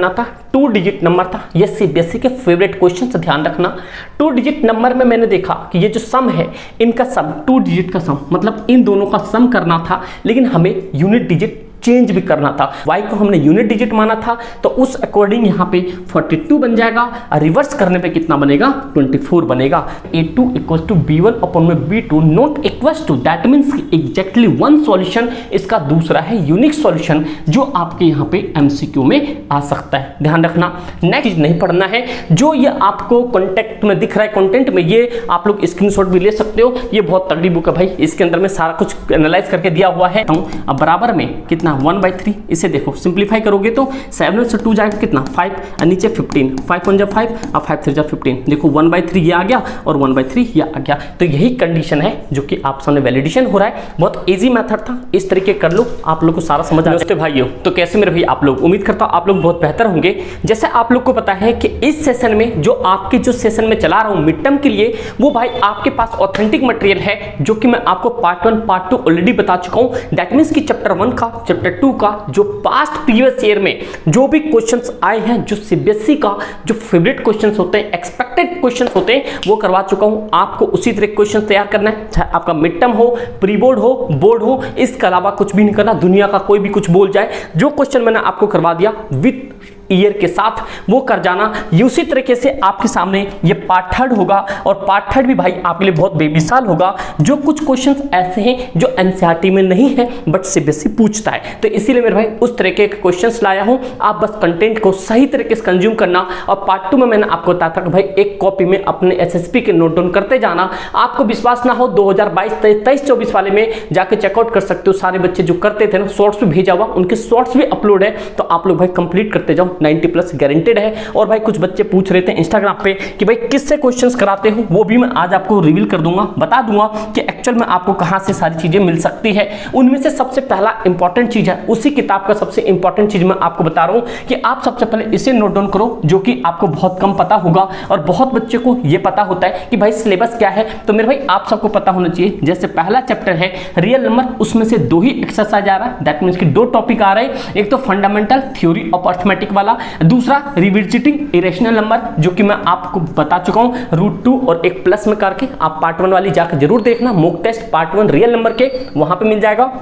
ना था 2 digit number था। ये सीबीएसई के फेवरेट क्वेश्चन से ध्यान रखना। 2 डिजिट नंबर में मैंने देखा कि ये जो सम है इनका सम 2 डिजिट का सम मतलब इन दोनों का सम करना था, लेकिन हमें यूनिट डिजिट चेंज भी करना था। y को हमने यूनिट डिजिट माना था तो उस अकॉर्डिंग यहाँ पे 42 बन जाएगा और रिवर्स करने पे कितना बनेगा 24 बनेगा। a2 equal to b1 upon में b2 not equal to, that means exactly one solution, इसका दूसरा है यूनिक सॉल्यूशन जो आपके यहाँ पे एमसीक्यू में आ सकता है। ध्यान रखना नेक्स्ट नहीं पढ़ना है, जो ये आपको कॉन्टेक्ट में दिख रहा है कंटेंट में, ये आप लोग स्क्रीनशॉट भी ले सकते हो। ये बहुत तगड़ी बुक है भाई, इसके अंदर में सारा कुछ एनालाइज करके दिया हुआ है। अब बराबर में कितना 1/3, इसे देखो सिंप्लीफाई करोगे तो 7 से 2 जाएगा कितना 5 और नीचे 15, 5 1 जा 5 और 5 3 जा 15। देखो 1/3 ये आ गया और 1/3 ये आ गया। तो यही कंडीशन है जो कि आप सामने वैलिडेशन हो रहा है। बहुत इजी मेथड था, इस तरीके कर लो, आप लोग को सारा समझ आ जाए। भाइयों तो कैसे मेरे भाई आप लोग, उम्मीद करता हूं आप लोग बहुत बेहतर होंगे। जैसे आप लोग को पता है कि इस सेशन में जो आपके जो सेशन में चला रहा हूं मिड टर्म के लिए, वो भाई आपके पास ऑथेंटिक मटेरियल है जो कि मैं आपको पार्ट 1 पार्ट 2 ऑलरेडी बता चुका हूं। दैट मीन्स कि चैप्टर 1 का चैप्टर 2 का जो पास्ट प्रीवियस ईयर में जो भी क्वेश्चंस आए हैं, जो सीबीएसई का जो फेवरेट क्वेश्चंस होते हैं, एक्सपेक्टेड क्वेश्चंस होते हैं, वो करवा चुका हूं। आपको उसी तरह क्वेश्चन तैयार करना है, चाहे आपका मिड टर्म हो, प्री बोर्ड हो, बोर्ड हो, इसके अलावा कुछ भी नहीं करना। दुनिया का कोई भी कुछ बोल जाए, जो क्वेश्चन मैंने आपको करवा दिया विद ईयर के साथ वो कर जाना। उसी तरीके से आपके सामने ये पार्ट 3 होगा और पार्ट 3 भी भाई आपके लिए बहुत बेमिसाल होगा। जो कुछ क्वेश्चंस ऐसे हैं जो एनसीईआरटी में नहीं है बट सीबीएसई पूछता है, तो इसीलिए मेरे भाई उस तरीके के क्वेश्चंस लाया हूं। आप बस कंटेंट को सही तरीके से कंज्यूम करना। और पार्ट 2 में मैंने आपको बताया था कि भाई एक कॉपी में अपने एसएसपी के नोट डाउन करते जाना। आपको विश्वास ना हो 2022-23-24 वाले में जाके चेकआउट कर सकते हो। सारे बच्चे जो करते थे ना, शॉर्ट्स भी भेजा हुआ, उनके शॉर्ट्स भी अपलोड है, तो आप लोग भाई कंप्लीट करते जाओ, 90+ गारंटेड है। और भाई कुछ बच्चे पूछ रहे थे इंस्टाग्राम पे कि भाई किससे क्वेश्चंस कराते हो, वो भी मैं आज आपको रिवील कर दूंगा, बता दूंगा कि एक्चुअल में आपको कहां से सारी चीजें मिल सकती है। उनमें से सबसे पहला इंपॉर्टेंट चीज है, उसी किताब का सबसे इंपॉर्टेंट चीज मैं आपको बता रहा हूं कि आप सबसे पहले इसे नोट डाउन करो, जो कि आपको बहुत कम पता होगा और बहुत बच्चे को यह पता होता है कि भाई सिलेबस क्या है। तो मेरे भाई आप सबको पता होना चाहिए, जैसे पहला चैप्टर है रियल नंबर, उसमें से 2 ही एक्सरसाइज आ रहा है। दैट मींस कि 2 टॉपिक आ रहे हैं, एक तो फंडामेंटल थ्योरी ऑफ अर्थमेटिक वाला, दूसरा रिविजिटिंग इरेशनल नंबर, जो कि मैं आपको बता चुका हूं √2 और एक प्लस में करके। आप पार्ट 1 वाली जाकर जरूर देखना, mock test part 1 real number के वहां पे मिल जाएगा।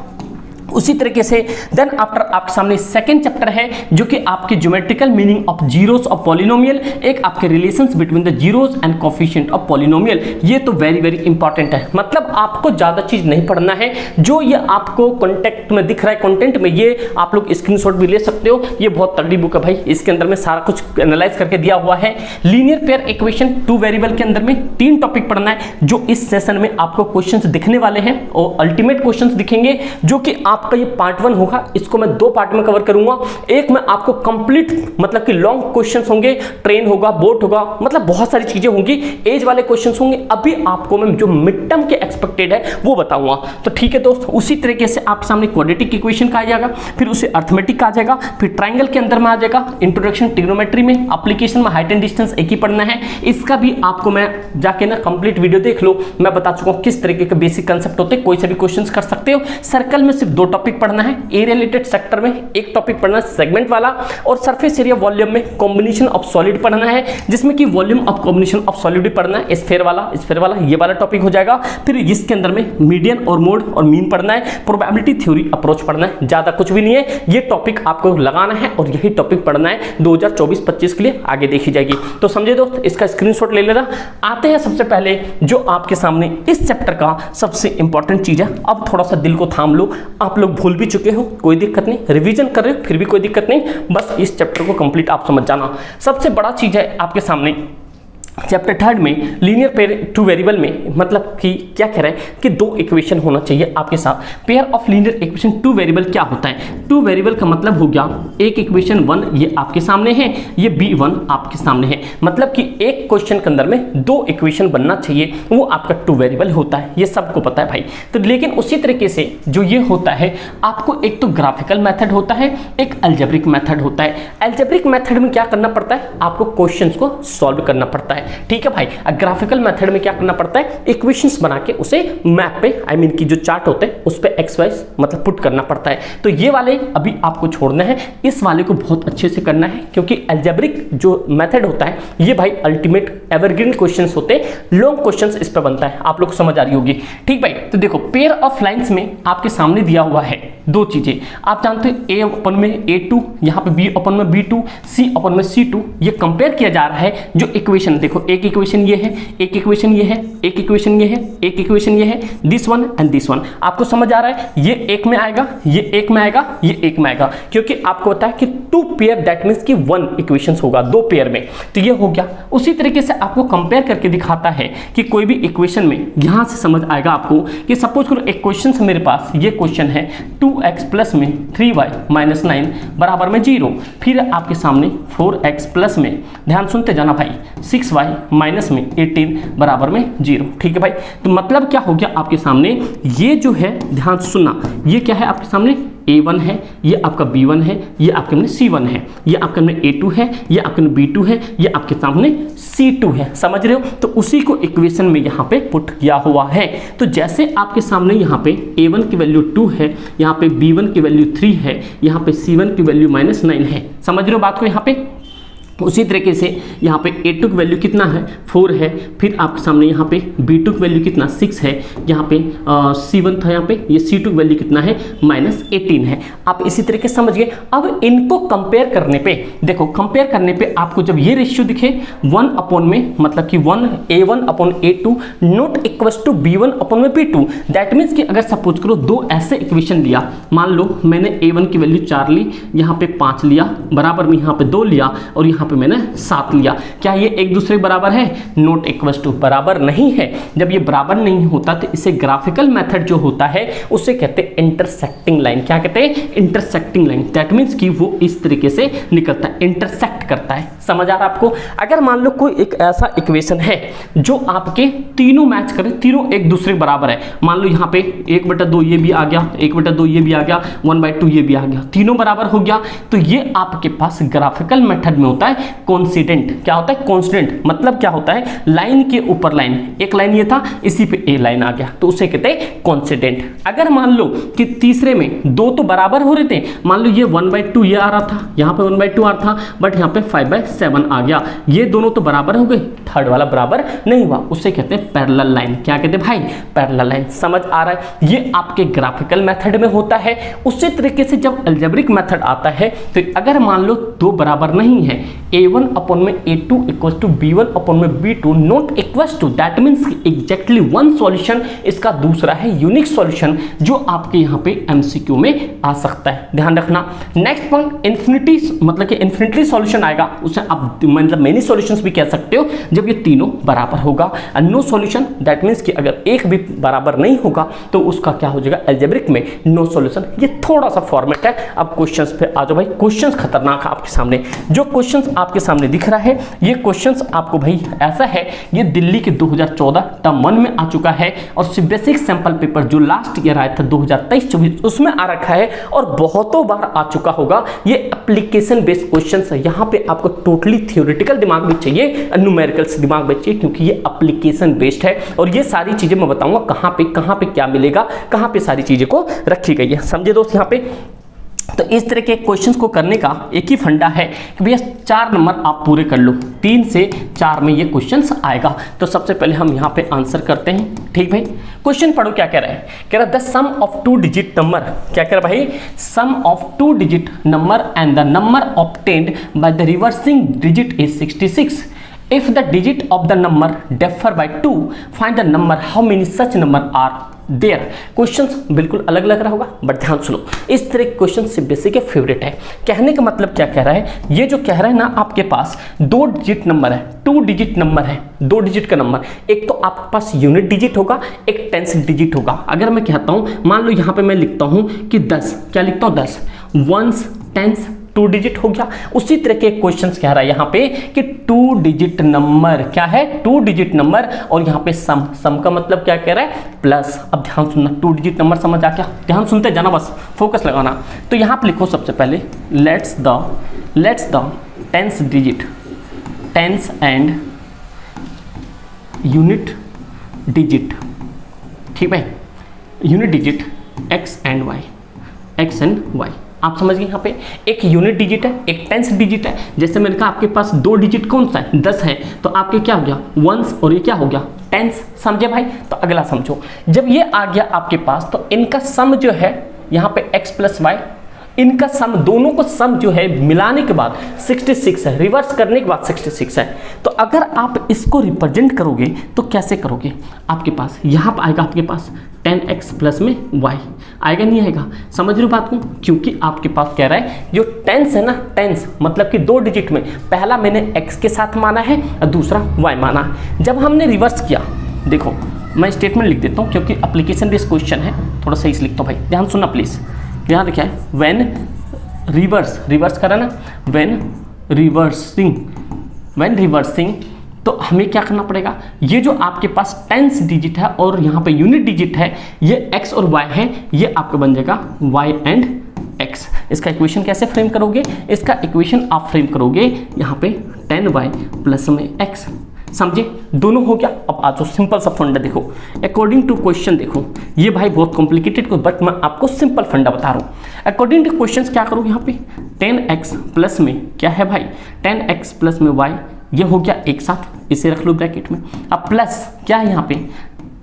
उसी तरीके से देन आफ्टर आपके सामने सेकंड चैप्टर है जो कि आपके geometrical meaning of zeros of polynomial, एक आपके relations between the zeros and coefficient of polynomial. ये तो वेरी वेरी इंपॉर्टेंट है, मतलब आपको ज्यादा चीज नहीं पढ़ना है। जो ये आपको कॉन्टेक्ट में दिख रहा है कंटेंट में, ये आप लोग स्क्रीनशॉट भी ले सकते हो। ये बहुत तगड़ी बुक है भाई, इसके अंदर में सारा कुछ एनालाइज करके दिया हुआ है। लीनियर पेयर इक्वेशन 2 वेरिएबल के अंदर में 3 टॉपिक पढ़ना है, जो इस सेशन में आपको क्वेश्चंस दिखने वाले हैं और अल्टीमेट क्वेश्चंस दिखेंगे, जो कि आपका ये पार्ट 1 होगा। इसको मैं 2 पार्ट में कवर करूंगा। एक में आपको कंप्लीट मतलब कि लॉन्ग क्वेश्चंस होंगे, ट्रेन होगा, बोट होगा, मतलब बहुत सारी चीजें होंगी, एज वाले क्वेश्चंस होंगे। अभी आपको मैं जो मिड टर्म के एक्सपेक्टेड है वो बताऊंगा। तो ठीक है दोस्त, उसी तरीके से आप सामने क्वाड्रेटिक इक्वेशन का आ जाएगा, फिर उसे अर्थमेटिक का आ जाएगा, फिर ट्राइंगल के अंदर में आ जाएगा, इंट्रोडक्शन ट्रिग्नोमेट्री में, एप्लीकेशन में हाइट एंड डिस्टेंस एक ही पढ़ना है। इसका भी आपको मैं जाके ना कंप्लीट वीडियो देख लो, मैं बता चुका हूं किस तरीके के बेसिक कंसेप्ट होते हैं, कोई से भी क्वेश्चंस कर सकते हो। सर्कल में सिर्फ 2 टॉपिक पढ़ना है, ए रिलेटेड सेक्टर में एक टॉपिक पढ़ना है सेगमेंट वाला, और सरफेस एरिया वॉल्यूम में कॉम्बिनेशन ऑफ सॉलिड पढ़ना है, जिसमें कि volume of combination of solid भी पढ़ना है, स्फीयर वाला ये वाला टॉपिक हो जाएगा। फिर इसके अंदर में मीडियन और मोड और मीन पढ़ना है, प्रोबेबिलिटी थ्योरी अप्रोच पढ़ना है, ज्यादा कुछ भी नहीं है। ये टॉपिक आपको लगाना है और यही टॉपिक पढ़ना है 2024-25 के लिए, आगे देखी जाएगी। तो समझे दोस्त, इसका स्क्रीनशॉट ले लेना। आते हैं सबसे पहले जो आपके सामने इस चैप्टर का सबसे इंपॉर्टेंट चीज है। अब थोड़ा सा दिल को थाम लो, आप लोग भूल भी चुके हो, कोई दिक्कत नहीं, रिवीजन कर रहे हो फिर भी कोई दिक्कत नहीं, बस इस चैप्टर को कंप्लीट आप समझ जाना। सबसे बड़ा चीज है आपके सामने चैप्टर 3 में लीनियर पेयर 2 वेरिएबल में, मतलब कि क्या कह रहा है कि 2 इक्वेशन होना चाहिए आपके साथ। Pair of linear equation 2 variable क्या होता है? 2 वेरिएबल का मतलब हो गया एक इक्वेशन 1 ये आपके सामने है, ये B1 आपके सामने है, मतलब कि एक क्वेश्चन के अंदर में 2 इक्वेशन बनना चाहिए, वो आपका 2 वेरिएबल होता है, ये सबको पता है भाई। तो लेकिन उसी तरीके से जो ये होता है, आपको एक तो ग्राफिकल मेथड होता है, एक अलजेब्रिक मेथड होता है। अलजेब्रिक मेथड में क्या करना पड़ता है, आपको क्वेश्चंस को सॉल्व करना पड़ता है। ठीक है भाई। ग्राफिकल मेथड में क्या करना पड़ता है, इक्वेशंस बना के उसे मैप पे आई मीन की जो चार्ट होते हैं उस पे एक्स वाई मतलब पुट करना पड़ता है। तो ये वाले अभी आपको छोड़ना है, इस वाले को बहुत अच्छे से करना है क्योंकि अलजेब्रिक जो मेथड होता है ये भाई अल्टीमेट एवरग्रीन क्वेश्चंस होते हैं, लॉन्ग क्वेश्चंस इस पे बनता है, आप लोग को समझ आ रही होगी। ठीक भाई, तो देखो पेयर ऑफ लाइंस में आपके सामने दिया हुआ है दो चीजें, आप जानते हो ए अपन में A2, यहाँ पे B अपन में B2, C अपन में C2, ये कंपेयर किया जा रहा है। जो इक्वेशन देखो, एक इक्वेशन ये है, एक इक्वेशन ये है, एक इक्वेशन ये है, एक इक्वेशन ये है, this one and this one. आपको समझ आ रहा है, ये एक में आएगा, ये एक में आएगा, ये एक में आएगा, क्योंकि आपको पता है कि टू पेयर दैट मीन्स कि वन इक्वेशन होगा दो पेयर में, तो ये हो गया। उसी तरीके से आपको कंपेयर करके दिखाता है कि कोई भी इक्वेशन में यहां से समझ आएगा आपको कि सपोज करो एक क्वेश्चन है मेरे पास, ये क्वेश्चन है 2x प्लस में 3y माइनस 9 बराबर में 0, फिर आपके सामने 4x प्लस में, ध्यान सुनते जाना भाई, 6y माइनस में 18 बराबर में 0। ठीक है भाई, तो मतलब क्या हो गया आपके सामने, ये जो है ध्यान सुनना, ये क्या है आपके सामने A1 है, ये आपका B1 है, ये आपके सामने C1 है, ये आपके सामने A2 है, ये आपके सामने B2 है, ये आपके सामने C2 है, समझ रहे हो। तो उसी को इक्वेशन में यहाँ पे पुट किया हुआ है। तो जैसे आपके सामने यहाँ पे A1 की वैल्यू 2 है, यहाँ पे B1 की वैल्यू 3 है, यहाँ पे C1 की वैल्यू -9 है, समझ रहे हो बात को यहाँ पे। उसी तरीके से यहाँ पे A2 की वैल्यू कितना है 4 है, फिर आपके सामने यहाँ पे B2 की वैल्यू कितना 6 है, यहाँ पे C1 था, यहाँ पे ये C2 की वैल्यू कितना है -18 है। आप इसी तरीके से समझ गए। अब इनको कंपेयर करने पे देखो, कंपेयर करने पे आपको जब ये रेशियो दिखे 1 अपॉन में मतलब कि 1 upon A2 not equal to B1 upon में B2, दैट मीन्स कि अगर सपोज करो दो ऐसे इक्वेशन लिया, मान लो मैंने A1 की वैल्यू 4 ली, यहाँ पे 5 लिया, बराबर में यहाँ पे 2 लिया और यहाँ पे मैंने 7 लिया, क्या ये एक दूसरे बराबर है, नॉट इक्वल टू, बराबर नहीं है। जब ये बराबर नहीं होता तो इसे ग्राफिकल मेथड जो होता है उसे कहते हैं इंटरसेक्टिंग लाइन। क्या कहते हैं, इंटरसेक्टिंग लाइन, दैट मीन्स कि वो इस तरीके से निकलता है, इंटरसेक्ट करता है, समझ आ रहा है आपको। अगर मान लो कोई एक ऐसा इक्वेशन है जो आपके तीनों मैच करे, तीनों एक दूसरे बराबर है, मान लो यहाँ पे 1/2 ये भी आ गया, 1/2 ये भी आ गया, 1/2 ये भी आ गया, तीनों बराबर हो गया, तो ये आपके पास ग्राफिकल मेथड में होता है कोइंसिडेंट। क्या होता है कोइंसिडेंट, मतलब क्या होता है, लाइन के ऊपर लाइन, एक लाइन ये था, इसी पे ए लाइन आ गया, तो उसे कहते हैं कोइंसिडेंट। अगर मान लो कि तीसरे में दो तो बराबर हो रहे थे, मान लो ये 1/2 ये आ रहा था, यहाँ पे 1/2 आ रहा था, बट यहाँ पे 5/7 आ गया, ये दोनों तो बराबर हो गए, थर्ड वाला बराबर नहीं हुआ, उसे कहते हैं पैरेलल लाइन। क्या कहते हैं भाई, पैरेलल लाइन, समझ आ रहा है। ये आपके ग्राफिकल मेथड में होता है। उसी तरीके से जब अलजेब्रिक मेथड आता है तो अगर मान लो दो बराबर नहीं है, A1 अपॉन में A2 equal to B1 upon में B2 not equal to, that means exactly one solution, इसका दूसरा है यूनिक सॉल्यूशन जो आपके यहाँ पे MCQ में आ सकता है, ध्यान रखना। नेक्स्ट पॉइंट इन्फिनिटी, मतलब कि इन्फिनिटी सॉल्यूशन आएगा, उसे आप मतलब मेनी सॉल्यूशंस भी कह सकते हो जब ये तीनों बराबर होगा। नो सॉल्यूशन, दैट मीन्स कि अगर एक भी बराबर नहीं होगा तो उसका क्या हो जाएगा, अलजेब्रिक में नो सॉल्यूशन। ये थोड़ा सा फॉर्मेट है। अब क्वेश्चंस पे आ जाओ भाई, क्वेश्चंस खतरनाक है आपके सामने। जो क्वेश्चंस आपके सामने दिख रहा है, ये क्वेश्चंस आपको भाई ऐसा है, ये दिल्ली के 2014 टर्म 1 में आ चुका है और बेसिक सैंपल पेपर जो लास्ट ईयर आया था 2023-24 उसमें आ रखा है और बहुतों बार आ चुका होगा। ये एप्लीकेशन बेस्ड क्वेश्चंस है, यहाँ पे आपको टोटली थ्योरेटिकल दिमाग भी चाहिए, न्यूमेरिकल्स दिमाग भी चाहिए, क्योंकि ये एप्लीकेशन बेस्ड है और ये सारी चीजें मैं बताऊंगा कहाँ पे क्या मिलेगा, कहाँ पे सारी चीजें को रखी गई है, समझे दोस्त। यहाँ पे तो इस तरह के क्वेश्चंस को करने का एक ही फंडा है कि भैया 4 नंबर आप पूरे कर लो, 3 से 4 में ये क्वेश्चंस आएगा। तो सबसे पहले हम यहाँ पे आंसर करते हैं। ठीक भाई, क्वेश्चन पढ़ो क्या कह रहा है, कह रहा है the sum of 2 digit number, क्या कह रहा है भाई, sum of 2 digit number and the number obtained by the reversing digit is 66। If the digit of the number differ by 2, find the number how many such number are there। Questions बिल्कुल अलग लग रहा होगा, but ध्यान सुनो, इस तरह के क्वेश्चन से बेसिक के फेवरेट है। कहने का मतलब क्या कह रहा है, ये जो कह रहा है ना, आपके पास 2 डिजिट नंबर है, 2 डिजिट नंबर है, 2 डिजिट का नंबर, एक तो आपके पास यूनिट डिजिट होगा, एक टेंस डिजिट होगा। अगर मैं कहता हूं, मान लो यहाँ पे मैं लिखता हूं कि 10, क्या लिखता हूं 10, वंस, टेंस, 2 डिजिट हो गया। उसी तरह के क्वेश्चंस कह रहा है यहाँ पे कि 2 डिजिट नंबर, क्या है 2 डिजिट नंबर, और यहाँ पे सम, सम का मतलब क्या कह रहा है, प्लस। अब ध्यान सुनना, 2 डिजिट नंबर समझ आ गया, ध्यान सुनते जाना, बस फोकस लगाना। तो यहाँ पे लिखो सबसे पहले let's the tens digit, tens and unit digit, ठीक है, unit digit x and y, आप समझ गए। यहाँ पे एक यूनिट डिजिट है, एक टेंस डिजिट है। जैसे मैंने कहा आपके पास दो डिजिट कौन सा है, 10 है, तो आपके क्या हो गया वंस और ये क्या हो गया टेंस, समझे भाई। तो अगला समझो, जब ये आ गया आपके पास तो इनका सम जो है यहाँ पे x प्लस वाई, इनका सम, दोनों को सम जो है मिलाने के बाद 66 है, रिवर्स करने के बाद 66 है। तो अगर आप इसको रिप्रेजेंट करोगे तो कैसे करोगे, आपके पास यहाँ पर आएगा आपके पास 10x प्लस में y आएगा, नहीं आएगा, समझ रहे हो बात को। क्योंकि आपके पास कह रहा है जो टेंस है ना, टेंस मतलब कि दो डिजिट में पहला मैंने x के साथ माना है और दूसरा y माना है। जब हमने रिवर्स किया, देखो मैं स्टेटमेंट लिख देता हूँ क्योंकि एप्लीकेशन बेस्ड क्वेश्चन है, थोड़ा सही से लिखता हूँ भाई, ध्यान सुनना प्लीज़। यहाँ लिखा है व्हेन रिवर्स करा ना, व्हेन रिवर्सिंग, तो हमें क्या करना पड़ेगा, ये जो आपके पास टेंस डिजिट है और यहाँ पे यूनिट डिजिट है, ये x और y है, ये आपका बन जाएगा y एंड x। इसका इक्वेशन कैसे फ्रेम करोगे, इसका इक्वेशन आप फ्रेम करोगे यहाँ पे 10y प्लस में x, समझे, दोनों हो गया। अब आ जाओ सिंपल सा फंडा देखो, अकॉर्डिंग टू क्वेश्चन देखो, ये भाई बहुत कॉम्प्लिकेटेड को, बट मैं आपको सिंपल फंडा बता रहा हूँ। अकॉर्डिंग टू क्वेश्चन क्या करो, यहाँ पे 10x प्लस में क्या है भाई 10x प्लस में y, ये हो गया एक साथ, इसे रख लो ब्रैकेट में। अब प्लस क्या है यहाँ पे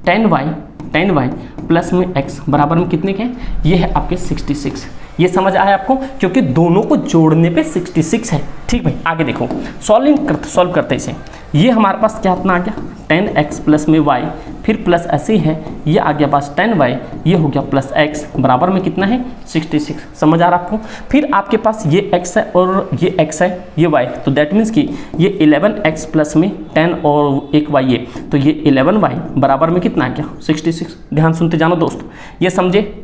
10y प्लस में x बराबर में कितने के हैं, ये है आपके 66। ये समझ आया आपको, क्योंकि दोनों को जोड़ने पे 66 है। ठीक भाई, आगे देखो सॉल्व करते इसे। ये हमारे पास क्या इतना आ गया 10x प्लस में y, फिर प्लस ऐसे ही है, ये आ गया पास 10y, ये हो गया प्लस x बराबर में कितना है 66। समझ आ रहा आपको। फिर आपके पास ये x है और ये x है, ये y, तो दैट मीन्स कि ये 11x प्लस में 10 और एक y है, तो ये 11y बराबर में कितना आ गया 66। ध्यान सुनते जानो दोस्त, ये समझे।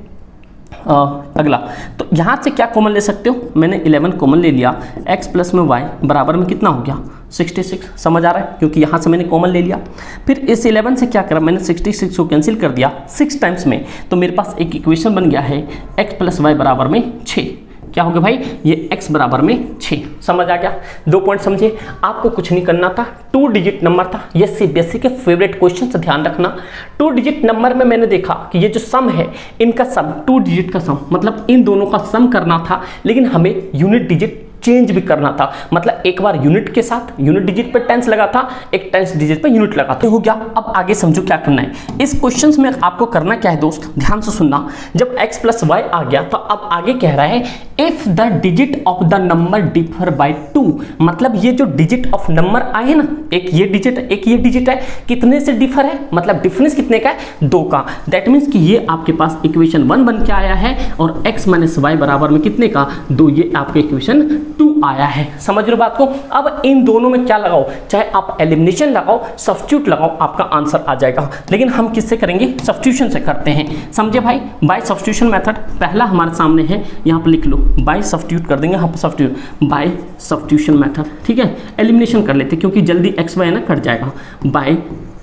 अगला, तो यहाँ से क्या कॉमन ले सकते हो, मैंने 11 कॉमन ले लिया, x प्लस में y बराबर में कितना हो गया 66। समझ आ रहा है, क्योंकि यहाँ से मैंने कॉमन ले लिया। फिर इस 11 से क्या करा, मैंने 66 को कैंसिल कर दिया 6 टाइम्स में, तो मेरे पास एक इक्वेशन बन गया है x प्लस वाई बराबर में 6। क्या हो गया भाई, ये x बराबर में 6। समझ आ गया, 2 पॉइंट समझे। आपको कुछ नहीं करना था, 2 डिजिट नंबर था, ये सीबीएसई के फेवरेट क्वेश्चन से ध्यान रखना। 2 डिजिट नंबर में मैंने देखा कि ये जो सम है, इनका सम 2 डिजिट का सम, मतलब इन दोनों का सम करना था, लेकिन हमें यूनिट डिजिट चेंज भी करना था। मतलब एक बार यूनिट के साथ यूनिट डिजिट पे टेंस लगा था, एक टेंस डिजिट पे यूनिट लगा था, हो गया। अब आगे समझो क्या करना है। इस क्वेश्चंस में आपको करना क्या है दोस्त, ध्यान से सुनना। जब x प्लस वाई आ गया तो अब आगे कह रहा है if the digit of the number differ by 2, मतलब ये जो डिजिट ऑफ नंबर आए ना, एक ये डिजिट है एक ये डिजिट है, कितने से डिफर है, मतलब डिफरेंस कितने का है 2 का। दैट मीन्स कि ये आपके पास इक्वेशन 1 बन के आया है और x माइनस वाई बराबर में कितने का 2, ये आपका इक्वेशन 2 आया है। समझ रहे हो बात को। अब इन दोनों में क्या लगाओ, चाहे आप एलिमिनेशन लगाओ, सब्स्टिट्यूट लगाओ, आपका आंसर आ जाएगा। लेकिन हम किससे करेंगे, सब्स्टिट्यूशन से करते हैं, समझे भाई। बाय सब्स्टिट्यूशन मेथड पहला हमारे सामने है, यहाँ पे लिख लो बाय सब्स्टिट्यूट कर देंगे, यहाँ पे सब्स्टिट्यूट बाय सब्स्टिट्यूशन मेथड, ठीक है। एलिमिनेशन कर लेते क्योंकि जल्दी एक्स वाई ना कट जाएगा, बाय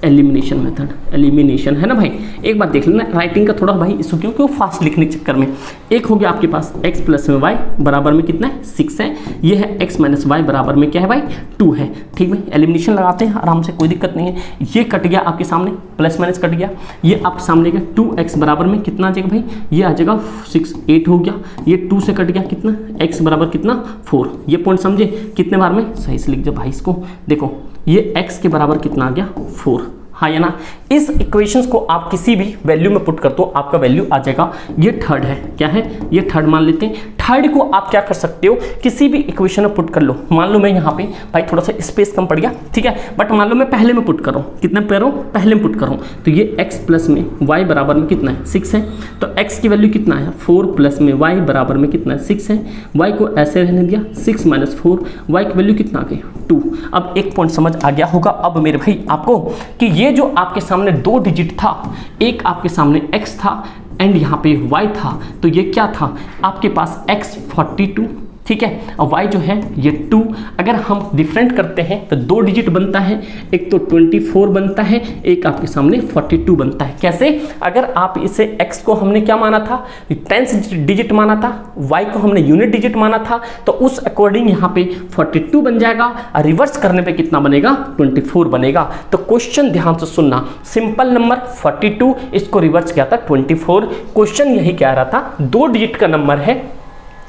एलिमिनेशन मेथड, एलिमिनेशन है ना भाई। एक बार देख लेना राइटिंग का थोड़ा भाई इशू, क्योंकि वो फास्ट लिखने के चक्कर में। एक हो गया आपके पास x प्लस में y बराबर में कितना है 6 है, ये है x माइनस वाई बराबर में क्या है भाई 2 है। ठीक है, एलिमिनेशन लगाते हैं आराम से, कोई दिक्कत नहीं है। ये कट गया आपके सामने, प्लस माइनस कट गया, ये आपके सामने गया 2x बराबर में कितना आ जाएगा भाई, ये आ जाएगा 6, 8 हो गया, ये 2 से कट गया कितना, x बराबर कितना 4। ये पॉइंट समझे कितने बार में, सही से लिख दो भाई इसको। देखो ये x के बराबर कितना आ गया 4, हाँ या ना। इस इक्वेशंस को आप किसी भी वैल्यू में पुट कर दो, आपका वैल्यू आ जाएगा। ये थर्ड है, क्या है ये थर्ड मान लेते हैं। थर्ड को आप क्या कर सकते हो, किसी भी इक्वेशन में पुट कर लो। मान लो मैं यहाँ पे भाई थोड़ा सा स्पेस कम पड़ गया, ठीक है, बट मान लो मैं पहले में पुट करूँ, कितने पे करूँ, पहले में पुट करूँ, तो ये x प्लस में y बराबर में कितना है 6 है, तो x की वैल्यू कितना है 4 प्लस में y बराबर में कितना है 6 है। y को ऐसे रहने दिया 6 माइनस 4, y की वैल्यू कितना आ गई 2। अब एक पॉइंट समझ आ गया होगा अब मेरे भाई आपको कि ये जो आपके सामने 2 डिजिट था, एक आपके सामने x था एंड यहाँ पे y था, तो ये क्या था आपके पास x 42, ठीक है। और y जो है ये 2, अगर हम डिफरेंट करते हैं तो 2 डिजिट बनता है, एक तो 24 बनता है, एक आपके सामने 42 बनता है। कैसे? अगर आप इसे x को हमने क्या माना था, 10th डिजिट माना था, y को हमने यूनिट डिजिट माना था, तो उस अकॉर्डिंग यहाँ पे 42 बन जाएगा, और रिवर्स करने पे कितना बनेगा, 24 बनेगा। तो क्वेश्चन ध्यान से सुनना, सिंपल नंबर 42, इसको रिवर्स किया था 24। क्वेश्चन यही कह रहा था 2 डिजिट का नंबर है,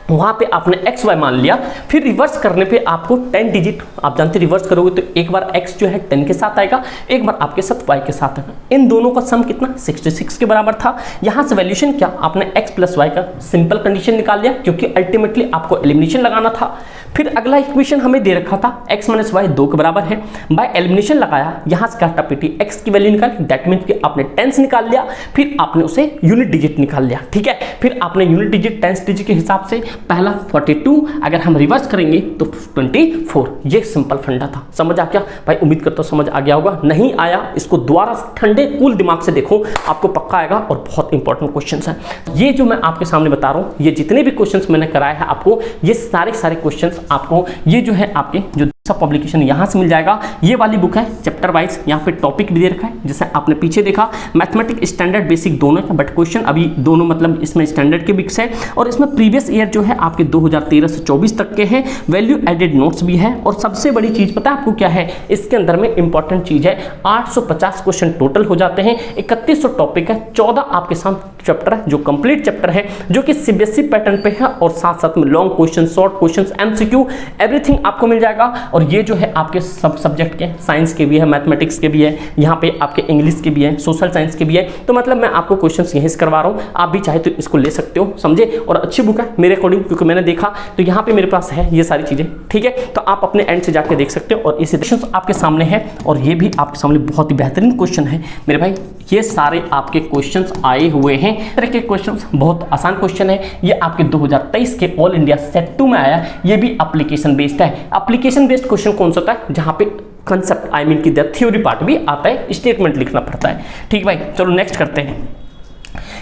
वहाँ पे आपने एक्स वाई मान लिया, फिर रिवर्स करने पे आपको 10 डिजिट, आप जानते रिवर्स करोगे तो एक बार x जो है 10 के साथ आएगा, एक बार आपके साथ y के साथ आएगा। इन दोनों का सम कितना, 66 के बराबर था। यहाँ से वैल्यूशन क्या, आपने x प्लस वाई का सिंपल कंडीशन निकाल लिया, क्योंकि अल्टीमेटली आपको एलिमिनेशन लगाना था। फिर अगला इक्वेशन हमें दे रखा था x माइनस वाई 2 के बराबर है, बाय एलिमिनेशन लगाया, यहाँ से काटापीटी x की वैल्यू निकाली, दैट मीन्स कि आपने टेंस निकाल लिया, फिर आपने उसे यूनिट डिजिट निकाल लिया, ठीक है। फिर आपने यूनिट डिजिट टेंस डिजिट के हिसाब से पहला 42, अगर हम रिवर्स करेंगे तो 24। ये सिंपल फंडा था, समझ आ गया भाई? उम्मीद करता हूं समझ आ गया होगा। नहीं आया, इसको दोबारा ठंडे कूल दिमाग से देखो, आपको पक्का आएगा, और बहुत इंपॉर्टेंट क्वेश्चंस हैं ये जो मैं आपके सामने बता रहा हूं। ये जितने भी क्वेश्चंस मैंने कराए हैं आपको, ये सारे क्वेश्चंस आपको ये जो है आपके जो पब्लिकेशन यहां से मिल जाएगा। ये वाली बुक है चैप्टर वाइज, यहाँ पे टॉपिक भी दे रखा है, जैसे आपने पीछे देखा मैथमेटिक्स स्टैंडर्ड बेसिक दोनों है, बट क्वेश्चन अभी दोनों मतलब इसमें स्टैंडर्ड के बिक्स है, और इसमें प्रीवियस ईयर जो है आपके 2013 से 24 तक के हैं, वैल्यू एडेड नोट्स भी है। और सबसे बड़ी चीज पता है आपको क्या है, इसके अंदर में इंपॉर्टेंट चीज है, 850 क्वेश्चन टोटल हो जाते हैं, 3100 टॉपिक है, 14 आपके साथ चैप्टर है जो कंप्लीट चैप्टर है, जो कि सीबीएसई पैटर्न पे है, और साथ साथ में long question, short question, MCQ, everything आपको मिल जाएगा। और ये जो है आपके सब सब्जेक्ट के, साइंस के भी है, मैथमेटिक्स के भी है, यहाँ पे आपके इंग्लिश के भी है, सोशल साइंस के भी है। तो मतलब मैं आपको क्वेश्चंस यहीं से करवा रहा हूँ, आप भी चाहे तो इसको ले सकते हो, समझे। और अच्छी बुक है मेरे अकॉर्डिंग, क्योंकि मैंने देखा तो यहाँ पे मेरे पास है ये सारी चीजें, ठीक है। तो आप अपने एंड से जाके देख सकते हो, और इस क्वेश्चन आपके सामने है, और ये भी आपके सामने बहुत ही बेहतरीन क्वेश्चन है मेरे भाई। ये सारे आपके क्वेश्चंस आए हुए हैं, इस तरह के क्वेश्चंस, बहुत आसान क्वेश्चन है। ये आपके 2023 के ऑल इंडिया सेट 2 में आया, ये भी एप्लीकेशन बेस्ड है। एप्लीकेशन बेस्ड क्वेश्चन कौन सा होता है, जहां पे कंसेप्ट आई मीन की थ्योरी पार्ट भी आता है, स्टेटमेंट लिखना पड़ता है, ठीक भाई। चलो नेक्स्ट करते हैं।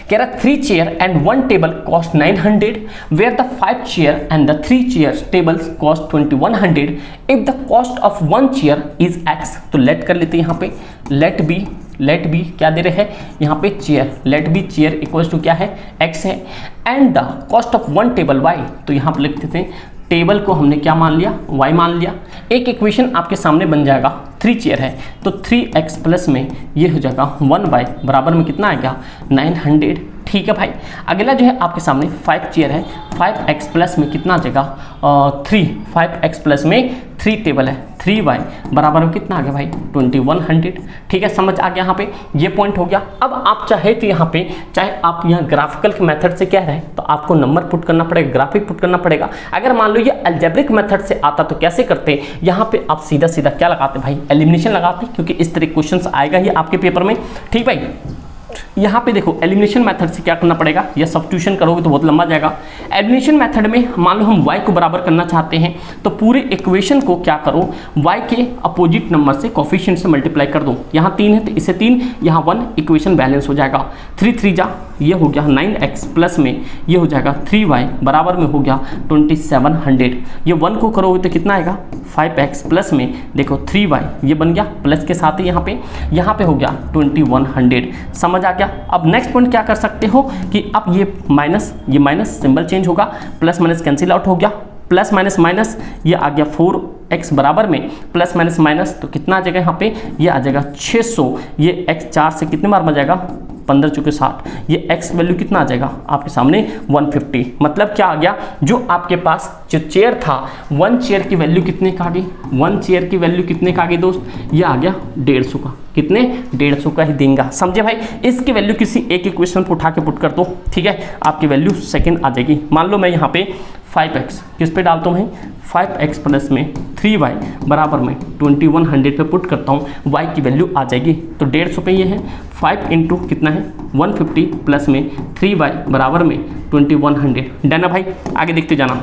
कह रहा 3 chair and 1 table cost 900, where the 5 chair and the 3 chair tables cost 2100, if the cost of 1 chair is x। तो लेट कर लेते हैं यहाँ पे, लेट बी क्या दे रहे हैं यहाँ पे, chair, let be chair equals to क्या है, x है, and the cost of 1 table y। तो यहाँ पे लिखते थे टेबल को हमने क्या मान लिया, y मान लिया। एक इक्वेशन आपके सामने बन जाएगा, 3 चेयर है तो 3x प्लस में ये हो जाएगा 1y बराबर में कितना आएगा, 900, ठीक है भाई। अगला जो है आपके सामने 5 चेयर है, 5x प्लस में कितना आ जाएगा 3, 5x प्लस में 3 टेबल है, 3y बराबर में कितना आ गया भाई 2100, ठीक है। समझ आ गया यहाँ पे, ये पॉइंट हो गया। अब आप चाहे तो यहाँ पे, चाहे आप यहाँ ग्राफिकल के मेथड से कह रहे हैं तो आपको नंबर पुट करना पड़ेगा, ग्राफिक पुट करना पड़ेगा। अगर मान लो ये अलजेब्रिक मेथड से आता तो कैसे करते, यहाँ पे आप सीधा सीधा क्या लगाते भाई, एलिमिनेशन लगाते, क्योंकि इस तरह क्वेश्चन आएगा ही आपके पेपर में, ठीक भाई। यहाँ पे देखो एलिमिनेशन मेथड से क्या करना पड़ेगा, या सब्स्टिट्यूशन करोगे तो बहुत लंबा जाएगा। एलिमिनेशन मेथड में मान लो हम y को बराबर करना चाहते हैं, तो पूरे इक्वेशन को क्या करो, y के अपोजिट नंबर से कोफिशिएंट से मल्टीप्लाई कर दो। यहाँ 3 है तो इसे 3, यहाँ 1, इक्वेशन बैलेंस हो जाएगा। 3 3 जा, ये हो गया 9x प्लस में ये हो जाएगा 3y बराबर में हो गया 2700। ये 1 को करोगे तो कितना आएगा 5x प्लस में देखो 3y, ये बन गया प्लस के साथ ही यहाँ पे हो गया 2100। समझ आ गया। अब नेक्स्ट पॉइंट क्या कर सकते हो कि अब ये माइनस सिंबल चेंज होगा, प्लस माइनस कैंसिल आउट हो गया, प्लस माइनस माइनस ये आ गया 4x बराबर में प्लस माइनस माइनस तो कितना आ जाएगा यहाँ पे, ये आ जाएगा 600। ये x 4 से कितने बार बन जाएगा 15 चुके 60, ये x वैल्यू कितना आ जाएगा आपके सामने 150। मतलब क्या आ गया, जो आपके पास जो चेयर था 1 चेयर की वैल्यू कितने का आ गई, 1 चेयर की वैल्यू कितने का आ गई दोस्त, ये आ गया 150 का, कितने 150 का ही देंगे, समझे भाई। इसकी वैल्यू किसी एक इक्वेशन पर उठा के पुट कर दो, ठीक है, आपकी वैल्यू सेकंड आ जाएगी। मान लो मैं यहाँ पे 5x किस पे डालता हूँ, 5x प्लस में 3y बराबर में 2100 पे पुट करता हूँ, y की वैल्यू आ जाएगी तो 150 पे ये है, 5 इंटू कितना है 150 प्लस में 3y बराबर में 2100। डन है भाई, आगे देखते जाना।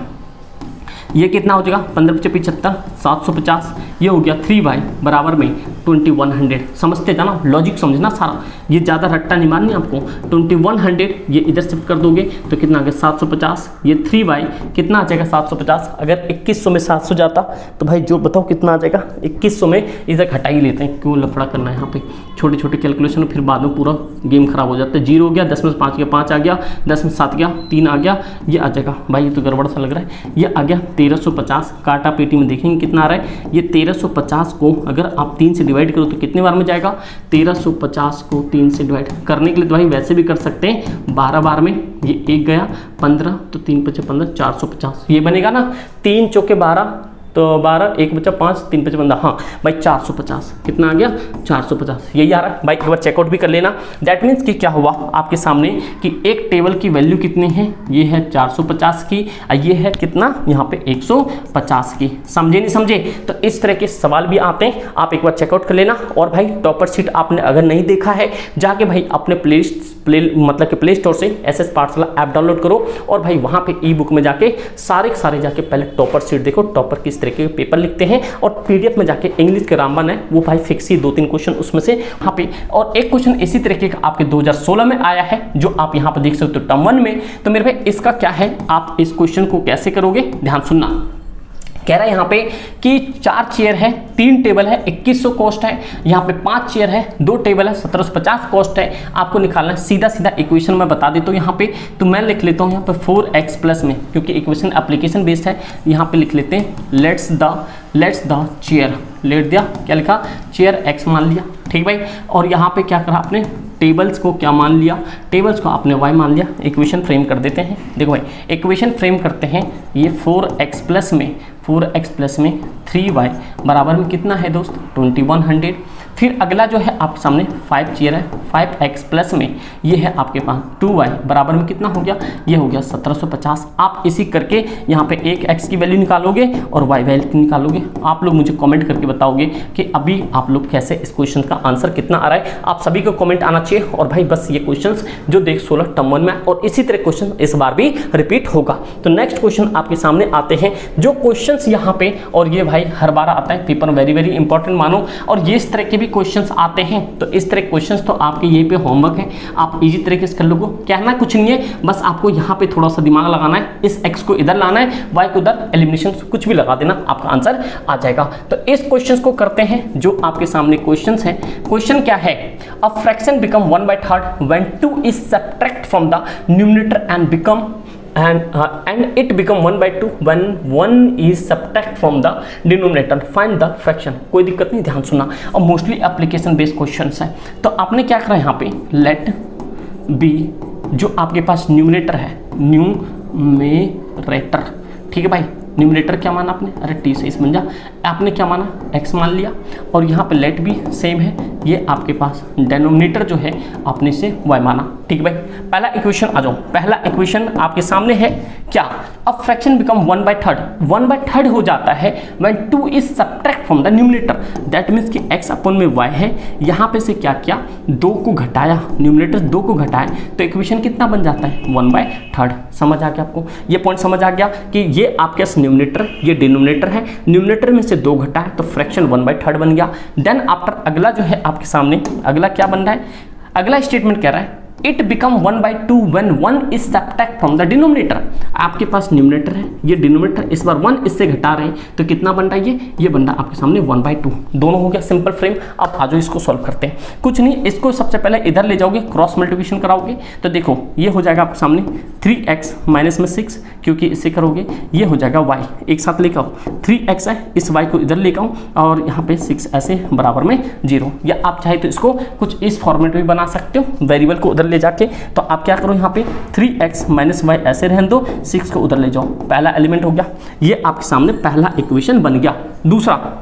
ये कितना हो जाएगा 15 × 75 750, ये हो गया 3y बराबर में 2100। समझते जाना, लॉजिक समझना सारा, ये ज़्यादा रट्टा नहीं मारनी आपको। 2100 ये इधर शिफ्ट कर दोगे तो कितना आ गया 750, ये 3y कितना आ जाएगा 750। अगर 2100 में 700 जाता तो भाई जो बताओ कितना आ जाएगा 2100 में, इधर घटा ही लेते हैं, क्यों लफड़ा करना है यहाँ पे छोटे छोटे कैलकुलेशन, फिर बाद में पूरा गेम खराब हो जाता है। 0 हो गया, 10 में 5 गया 5 आ गया, 10 में 7 गया 3 आ गया, ये आ जाएगा भाई, ये तो गड़बड़ सा लग रहा है, ये आ गया 1350। काटा पेटी में देखेंगे कितना आ रहा है, ये 1350 को अगर आप 3 से डिवाइड करो तो कितने बार में जाएगा, 1350 को 3 से डिवाइड करने के लिए तो भाई वैसे भी कर सकते हैं 12 बार में, ये 1 गया 15 तो 3 × 5 = 15, 450 ये बनेगा ना, 3 चौके 12 तो 12, 1 बचा 5, 3 × 5 = 15, हाँ भाई 450 कितना आ गया 450, यही आ रहा है भाई। एक बार चेकआउट भी कर लेना। दैट मीन्स कि क्या हुआ आपके सामने कि एक टेबल की वैल्यू कितनी है, ये है 450 की, ये है कितना यहाँ पे 150 की। समझे नहीं समझे? तो इस तरह के सवाल भी आते हैं, आप एक बार चेकआउट कर लेना। और भाई टॉपर शीट आपने अगर नहीं देखा है, जाके भाई अपने मतलब कि प्ले स्टोर से SS पाठशाला ऐप डाउनलोड करो और भाई वहाँ पे ई बुक में जाके सारे जाके पहले टॉपर शीट देखो, टॉपर किस तरह के पेपर लिखते हैं, और PDF में जाके इंग्लिश के रामबन है वो भाई फिक्स ही 2-3 क्वेश्चन उसमें से वहाँ पे, और एक क्वेश्चन इसी तरीके का आपके 2016 में आया है जो आप यहाँ पे देख सकते हो टर्म 1 में। तो मेरे भाई इसका क्या है, आप इस क्वेश्चन को कैसे करोगे, ध्यान सुनना। कह रहा है यहाँ पे कि 4 चेयर है, 3 टेबल है, 2100 कॉस्ट है, यहाँ पे 5 चेयर है, 2 टेबल है, 1750 कॉस्ट है। आपको निकालना है, सीधा इक्वेशन में बता देता हूँ यहाँ पे, तो मैं लिख लेता हूँ यहाँ पे 4x प्लस में, क्योंकि इक्वेशन एप्लीकेशन बेस्ड है। यहाँ पे लिख लेते हैं लेट्स द चेयर, लेट दिया, क्या लिखा, चेयर x मान लिया, ठीक भाई। और यहाँ पे क्या करा आपने, टेबल्स को क्या मान लिया, टेबल्स को आपने y मान लिया। इक्वेशन फ्रेम कर देते हैं, देखो भाई इक्वेशन फ्रेम करते हैं, ये 4x प्लस में 3y बराबर में कितना है दोस्त 2100। फिर अगला जो है आपके सामने 5 चेयर है, 5x प्लस में ये है आपके पास 2y बराबर में कितना हो गया, ये हो गया 1750। आप इसी करके यहाँ पे एक x की वैल्यू निकालोगे और y वैल्यू निकालोगे। आप लोग मुझे कमेंट करके बताओगे कि अभी आप लोग कैसे इस क्वेश्चन का आंसर कितना आ रहा है। आप सभी को कमेंट आना चाहिए। और भाई बस ये क्वेश्चंस जो देख 16 टर्म 1 में, और इसी तरह क्वेश्चन इस बार भी रिपीट होगा। तो नेक्स्ट क्वेश्चन आपके सामने आते हैं, जो क्वेश्चंस यहाँ पे, और ये भाई हर बार आता है पेपर, वेरी इंपॉर्टेंट मानो। और ये इस तरह के भी क्वेश्चंस आते हैं, तो इस तरह क्वेश्चंस तो आपके यहीं पे होमवर्क है, आप इजी तरीके से कर लोगे। कहना कुछ नहीं है, बस आपको यहाँ पे थोड़ा सा दिमाग लगाना है, इस x को इधर लाना है, y को उधर, एलिमिनेशन कुछ भी लगा देना, आपका आंसर आ जाएगा। तो इस क्वेश्चंस को करते हैं जो आपके सामने क्वेश्चंस है। क्वेश्चन क्या है, a fraction become 1/3 when 2 is subtract from the numerator and become and it become 1/2 when 1 is subtract from the denominator, find the fraction। कोई दिक्कत नहीं, ध्यान सुनना। और मोस्टली एप्लीकेशन बेस्ड क्वेश्चंस है। तो आपने क्या करा यहाँ पे, लेट बी जो आपके पास न्यूमरेटर है, न्यूमरेटर, ठीक है भाई, न्यूमरेटर क्या माना आपने, अरे टी से इस बन जा, आपने क्या माना x मान लिया। और यहाँ पे लेट भी सेम है, ये आपके पास डेनोमिनेटर जो है आपने इसे y माना, ठीक भाई। पहला इक्वेशन आ जाओ, पहला इक्वेशन आपके सामने है क्या, अ फ्रैक्शन बिकम 1/3 हो जाता है when 2 is subtract from the numerator. That means कि x अपन में y है, यहाँ पे से क्या किया, 2 को घटाया, न्यूमरेटर 2 को घटाया, तो इक्वेशन कितना बन जाता है 1/3। समझ आ गया आपको, ये पॉइंट समझ आ गया कि ये आपके न्यूमरेटर, ये डिनोमिनेटर है, न्यूमरेटर में से 2 घटा है तो फ्रैक्शन 1/3 बन गया। देन आफ्टर अगला जो है आपके सामने, अगला क्या बन रहा है, अगला स्टेटमेंट कह रहा है it become 1/2 when 1 is subtract from the denominator. आपके पास न्यूमरेटर है, ये डिनोमिनेटर, इस बार 1 इससे घटा रहे हैं तो कितना बन रहा है, ये बन रहा है आपके सामने 1/2। दोनों हो गया सिंपल फ्रेम। अब आ जाओ इसको सॉल्व करते हैं। कुछ नहीं, इसको सबसे पहले इधर ले जाओगे, क्रॉस मल्टीप्लिकेशन कराओगे, तो देखो ये हो जाएगा आपके सामने 3x माइनस में 6, क्योंकि इससे करोगे ये हो जाएगा y, एक साथ लेकर आओ, 3x है, इस y को इधर लेकर आओ और यहाँ पे 6 ऐसे बराबर में 0। या आप चाहे तो इसको कुछ इस फॉर्मेट में बना सकते हो, वेरिएबल को उधर ले जाके। तो आप क्या करो, यहाँ पे 3x माइनस y ऐसे रहने दो, 6 को उधर ले जाओ, पहला एलिमेंट हो गया, ये आपके सामने पहला इक्वेशन बन गया। दूसरा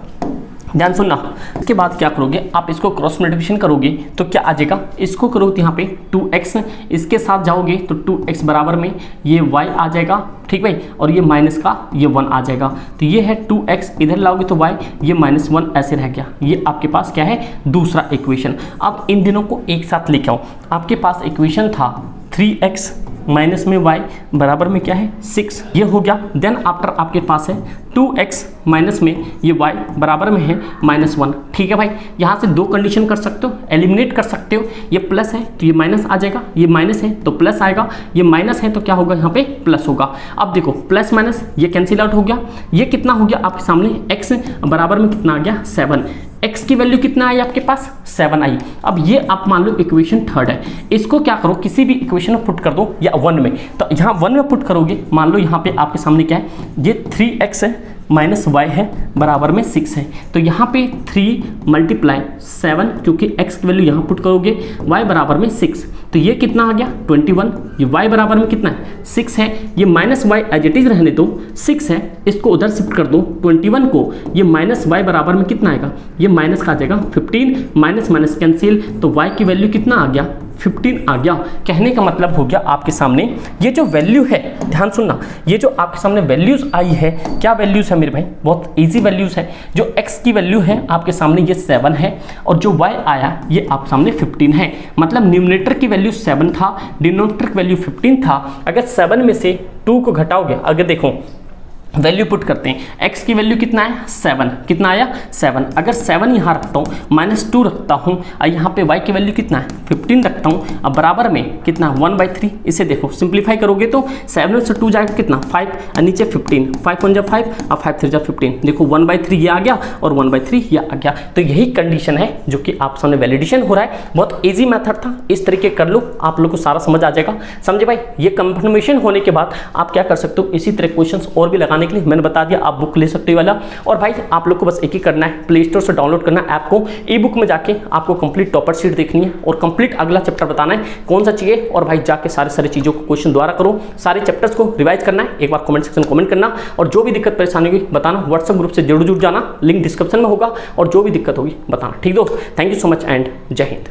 ध्यान सुनना, इसके बाद क्या करोगे, आप इसको क्रॉस मल्टीप्लिकेशन करोगे तो क्या आ जाएगा, इसको करो तो यहाँ पे 2x, इसके साथ जाओगे तो 2x बराबर में ये y आ जाएगा, ठीक भाई, और ये माइनस का ये 1 आ जाएगा। तो ये है 2x, इधर लाओगे तो y, ये -1 ऐसे रह गया। ये आपके पास क्या है, दूसरा इक्वेशन। अब इन दिनों को एक साथ लेके आओ, आपके पास इक्वेशन था 3x माइनस में y बराबर में क्या है 6, ये हो गया। देन आफ्टर आपके पास है 2x माइनस में ये y बराबर में है -1। ठीक है भाई, यहाँ से दो कंडीशन कर सकते हो, एलिमिनेट कर सकते हो। ये प्लस है तो ये माइनस आ जाएगा, ये माइनस है तो प्लस आएगा, ये माइनस है तो क्या होगा यहाँ पे प्लस होगा। अब देखो प्लस माइनस ये कैंसिल आउट हो गया, ये कितना हो गया आपके सामने x बराबर में कितना आ गया 7। x की वैल्यू कितना आई आपके पास 7 आई। अब ये आप मान लो इक्वेशन थर्ड है, इसको क्या करो किसी भी इक्वेशन में पुट कर दो या 1 में, तो यहाँ 1 में पुट करोगे, मान लो यहाँ पे आपके सामने क्या है, ये 3x है माइनस y है बराबर में 6 है, तो यहाँ पे 3 मल्टीप्लाई 7 क्योंकि x की वैल्यू यहाँ पुट करोगे y बराबर में 6, तो ये कितना आ गया 21। ये y बराबर में कितना है 6 है, ये minus y as it is रहने दो, 6 है इसको उधर शिफ्ट कर दो 21 को, ये माइनस y बराबर में कितना आएगा, ये माइनस का आ जाएगा 15, माइनस माइनस कैंसिल, तो y की वैल्यू कितना आ गया 15 आ गया। कहने का मतलब हो गया आपके सामने ये जो वैल्यू है, ध्यान सुनना, ये जो आपके सामने वैल्यूज आई है, क्या वैल्यूज है मेरे भाई, बहुत इजी वैल्यूज है। जो x की वैल्यू है आपके सामने ये 7 है और जो y आया ये आप सामने 15 है, मतलब न्यूमरेटर की वैल्यू 7 था, डिनोमिनेटर की वैल्यू 15 था। अगर 7 में से 2 को घटाओगे, अगर देखो वैल्यू पुट करते हैं, x की वैल्यू कितना है 7, कितना आया 7, अगर 7 यहाँ रखता हूँ -2 रखता हूँ और यहाँ पे y की वैल्यू कितना है 15 रखता हूँ, अब बराबर में कितना 1/3, इसे देखो सिंप्लीफाई करोगे तो 7 से 2 जाएगा कितना 5 और नीचे 15, 5 1 जा 5 और 5 3 जा 15, देखो 1/3 ये आ गया और 1/3 ये आ गया। तो यही कंडीशन है जो कि आप सामने वैलिडेशन हो रहा है, बहुत ईजी मेथड था, इस तरीके कर लो आप लोग को सारा समझ आ जाएगा। समझे भाई, ये कंफर्मेशन होने के बाद आप क्या कर सकते हो, इसी तरह क्वेश्चन और भी लगाने के लिए मैंने बता दिया, आप बुक ले सकते हो वाला। और भाई आप लोग को बस एक ही करना है, प्ले स्टोर से डाउनलोड करना है ऐप को, ई बुक में जाके आपको कंप्लीट टॉपर शीट देखनी है और कंप्लीट अगला चैप्टर बताना है कौन सा चाहिए, और भाई जाके सारी चीजों को क्वेश्चन द्वारा करो, सारे चैप्टर्स को रिवाइज करना है। एक बार कमेंट सेक्शन कमेंट करना और जो भी दिक्कत परेशानी होगी बताना, व्हाट्सएप ग्रुप से जरूर जुड़ जाना, लिंक डिस्क्रिप्शन में होगा, और जो भी दिक्कत होगी बताना। ठीक दोस्त, thank you so much and जय हिंद।